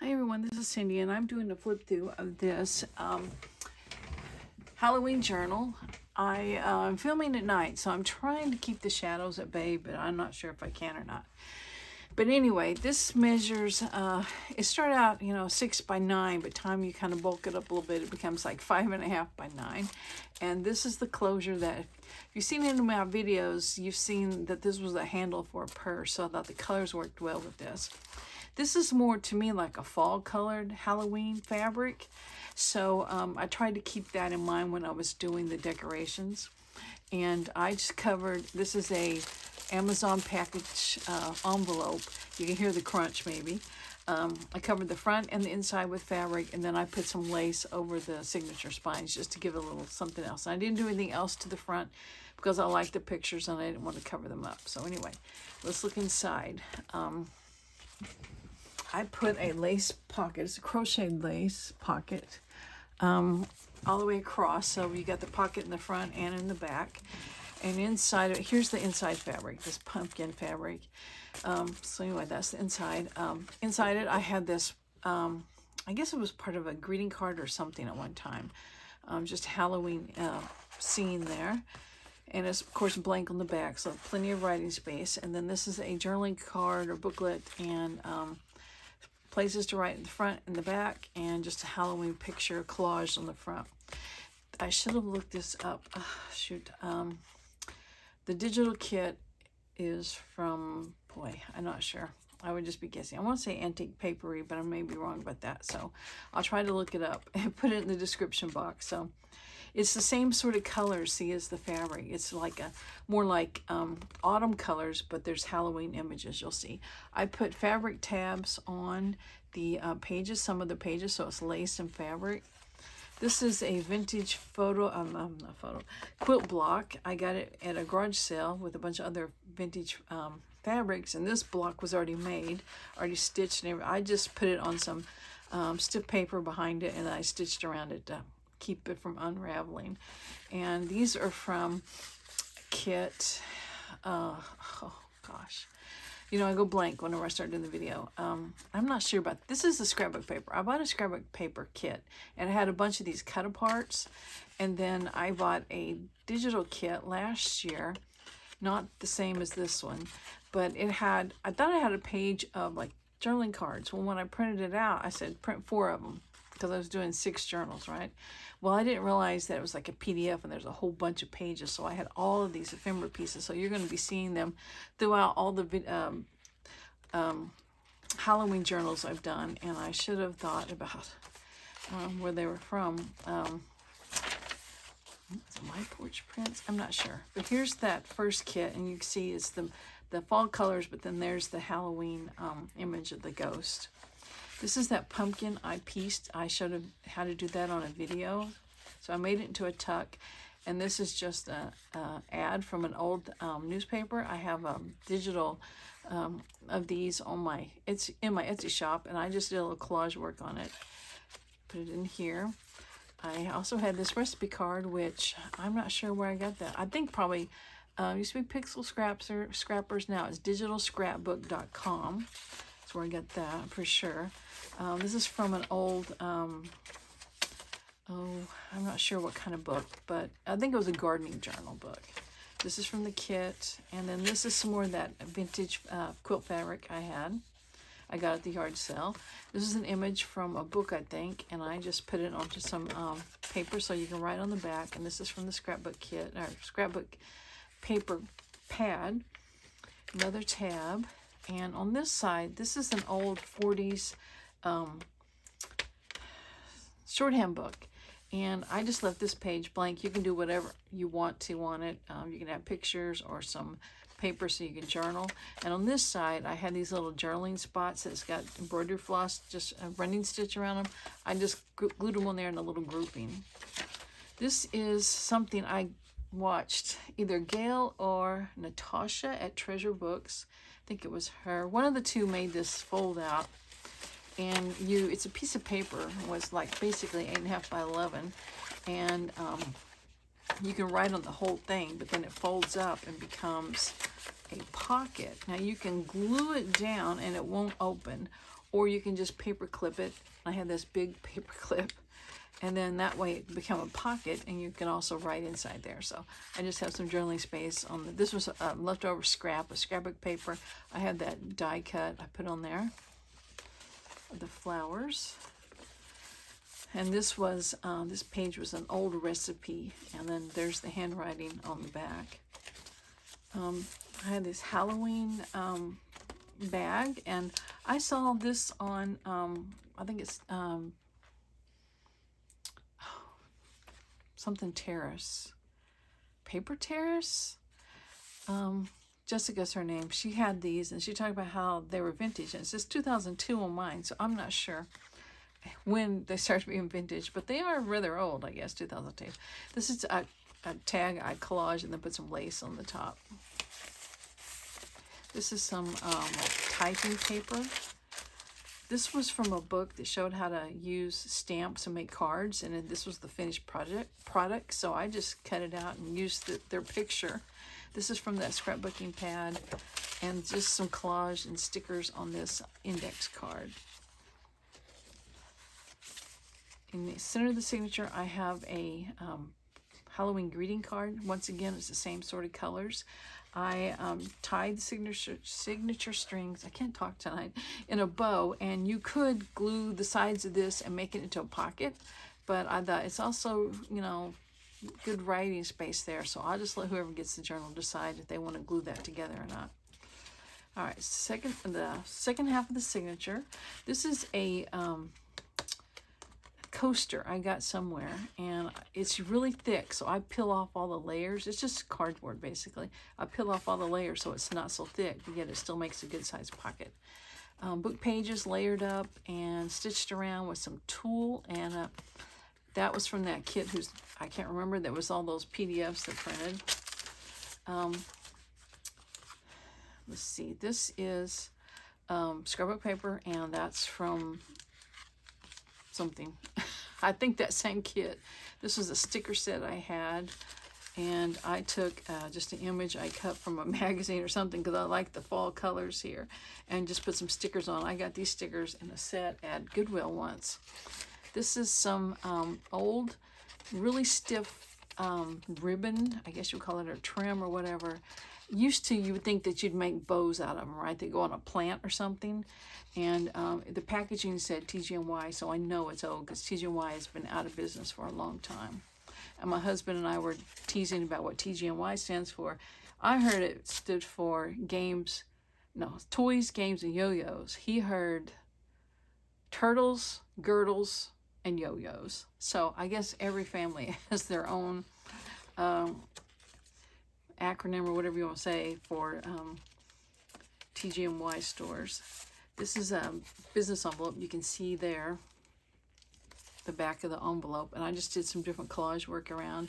Hi everyone, this is Cindy and I'm doing a flip through of this Halloween journal. I'm filming at night, so I'm trying to keep the shadows at bay, but I'm not sure if I can or not. But anyway, this measures, it started out, 6 by 9, but time you kind of bulk it up a little bit, it becomes like 5.5 by 9. And this is the closure that, if you've seen any of my videos, you've seen that this was a handle for a purse, so I thought the colors worked well with this. This is more, to me, like a fall-colored Halloween fabric. So I tried to keep that in mind when I was doing the decorations. And I just covered, this is a Amazon package envelope. You can hear the crunch, maybe. I covered the front and the inside with fabric, and then I put some lace over the signature spines just to give it a little something else. And I didn't do anything else to the front because I liked the pictures and I didn't want to cover them up. So anyway, let's look inside. I put a lace pocket, it's a crocheted lace pocket, all the way across. So you got the pocket in the front and in the back. And inside of it, here's the inside fabric, this pumpkin fabric. So anyway, that's the inside. Inside it, I had this, I guess it was part of a greeting card or something at one time. Just Halloween scene there. And it's, of course, blank on the back, so plenty of writing space. And then this is a journaling card or booklet, and places to write in the front and the back, and just a Halloween picture collage on the front. I should have looked this up. The digital kit is from, boy, I'm not sure. I would just be guessing. I want to say Antiquepaperie, but I may be wrong about that. So I'll try to look it up and put it in the description box. So it's the same sort of colors, see, as the fabric. It's like more like autumn colors, but there's Halloween images, you'll see. I put fabric tabs on the pages, some of the pages, so it's lace and fabric. This is a vintage quilt block. I got it at a garage sale with a bunch of other vintage fabrics, and this block was already made, already stitched and everything. I just put it on some stiff paper behind it, and I stitched around it to keep it from unraveling. And these are from kit, oh gosh, I go blank whenever I start doing the video. I'm not sure about, this is the scrapbook paper. I bought a scrapbook paper kit, and it had a bunch of these cut aparts. And then I bought a digital kit last year, not the same as this one, but it had, I thought I had a page of like journaling cards. Well, when I printed it out, I said print 4 of them, because I was doing 6 journals, right? Well, I didn't realize that it was like a PDF and there's a whole bunch of pages. So I had all of these ephemera pieces. So you're going to be seeing them throughout all the Halloween journals I've done. And I should have thought about where they were from. My Porch prints? I'm not sure. But here's that first kit, and you can see it's the fall colors, but then there's the Halloween image of the ghost. This is that pumpkin I pieced. I showed how to do that on a video. So I made it into a tuck. And this is just an ad from an old newspaper. I have a digital of these on it's in my Etsy shop. And I just did a little collage work on it. Put it in here. I also had this recipe card, which I'm not sure where I got that. I think probably used to be Pixel Scrappers. Now it's digitalscrapbook.com. That's where I got that for sure. This is from an old, I'm not sure what kind of book, but I think it was a gardening journal book. This is from the kit, and then this is some more of that vintage quilt fabric I had. I got at the yard sale. This is an image from a book, I think, and I just put it onto some paper so you can write on the back. And this is from the scrapbook kit, or scrapbook paper pad. Another tab. And on this side, this is an old 40s shorthand book. And I just left this page blank. You can do whatever you want to on it. You can have pictures or some paper so you can journal. And on this side, I had these little journaling spots that's got embroidery floss, just a running stitch around them. I just glued them on there in a little grouping. This is something I watched either Gail or Natasha at Treasure Books. I think it was her. One of the two made this fold out, and it's a piece of paper. It was like basically 8.5 by 11, and you can write on the whole thing, but then it folds up and becomes a pocket. Now you can glue it down and it won't open, or you can just paper clip it. I had this big paper clip, and then that way it become a pocket, and you can also write inside there. So I just have some journaling space on the, this was leftover scrap, a scrapbook paper. I had that die cut I put on there, the flowers. And this was, this page was an old recipe, and then there's the handwriting on the back. I had this Halloween bag, and I saw this on, I think it's something Terrace, Paper Terrace. Jessica's her name. She had these, and she talked about how they were vintage, and it says 2002 on mine, so I'm not sure when they started being vintage, but they are rather old, I guess, 2002. This is a tag I collaged and then put some lace on the top. This is some typing paper. This was from a book that showed how to use stamps and make cards, and this was the finished product, so I just cut it out and used their picture. This is from that scrapbooking pad, and just some collage and stickers on this index card. In the center of the signature, I have a Halloween greeting card. Once again, it's the same sort of colors. I tied the signature strings, I can't talk tonight, in a bow, and you could glue the sides of this and make it into a pocket, but I thought it's also, you know, good writing space there, so I'll just let whoever gets the journal decide if they want to glue that together or not. All right, the second half of the signature. This is a coaster I got somewhere, and it's really thick, so I peel off all the layers. It's just cardboard basically. I peel off all the layers so it's not so thick, but yet it still makes a good sized pocket. Book pages layered up and stitched around with some tulle, and that was from that kit who's, I can't remember, that was all those PDFs that printed. Let's see, this is scrapbook paper, and that's from something. I think that same kit. This was a sticker set I had, and I took just an image I cut from a magazine or something because I like the fall colors here, and just put some stickers on. I got these stickers in a set at Goodwill once. This is some old, really stiff ribbon, I guess you would call it a trim or whatever. Used to, you would think that you'd make bows out of them, right? They go on a plant or something. And the packaging said TGNY, so I know it's old because TGNY has been out of business for a long time. And my husband and I were teasing about what TGNY stands for. I heard it stood for toys, games, and yo-yos. He heard turtles, girdles, and yo-yos. So I guess every family has their own acronym or whatever you want to say for TGNY stores. This is a business envelope. You can see there the back of the envelope, and I just did some different collage work around.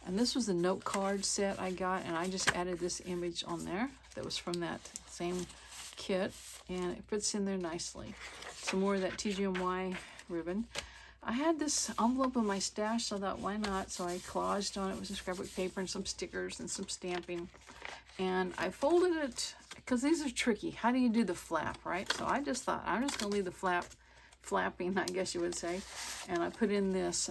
And this was the note card set I got, and I just added this image on there that was from that same kit, and it fits in there nicely. Some more of that TGNY ribbon. I had this envelope in my stash, so I thought, why not? So I collaged on it with some scrapbook paper and some stickers and some stamping. And I folded it, because these are tricky. How do you do the flap, right? So I just thought, I'm just going to leave the flapping, I guess you would say. And I put in this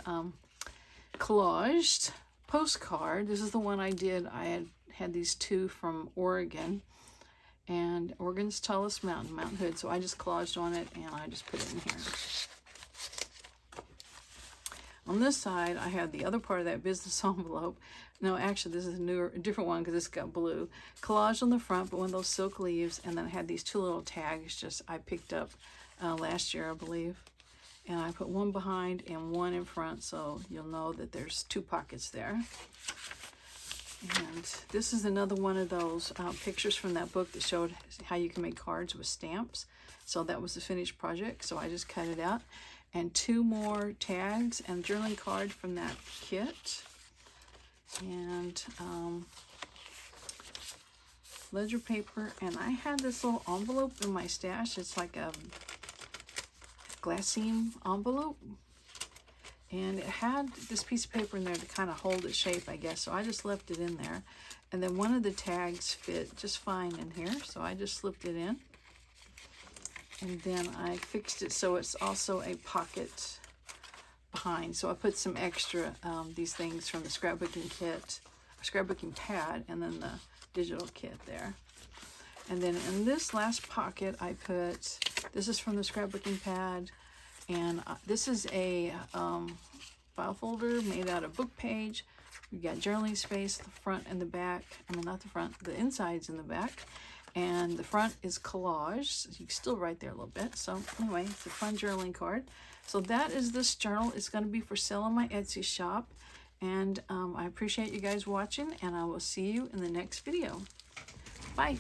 collaged postcard. This is the one I did. I had these two from Oregon. And Oregon's tallest mountain, Mount Hood. So I just collaged on it, and I just put it in here. On this side, I had the other part of that business envelope. No, actually, this is a different one because it's got blue. Collage on the front, but one of those silk leaves. And then I had these two little tags I picked up last year, I believe. And I put one behind and one in front, so you'll know that there's two pockets there. And this is another one of those pictures from that book that showed how you can make cards with stamps. So that was the finished project, so I just cut it out. And two more tags and journaling card from that kit. And ledger paper. And I had this little envelope in my stash. It's like a glassine envelope. And it had this piece of paper in there to kind of hold its shape, I guess. So I just left it in there. And then one of the tags fit just fine in here. So I just slipped it in. And then I fixed it so it's also a pocket behind. So I put some extra, these things from the scrapbooking kit, scrapbooking pad, and then the digital kit there. And then in this last pocket I put, this is from the scrapbooking pad, and this is a file folder made out of book page. We've got journaling space, the front and the back. I mean, not the front, the inside's in the back. And the front is collage, so you can still write there a little bit. So anyway, it's a fun journaling card. So that is this journal. It's going to be for sale on my Etsy shop. And I appreciate you guys watching, and I will see you in the next video. Bye.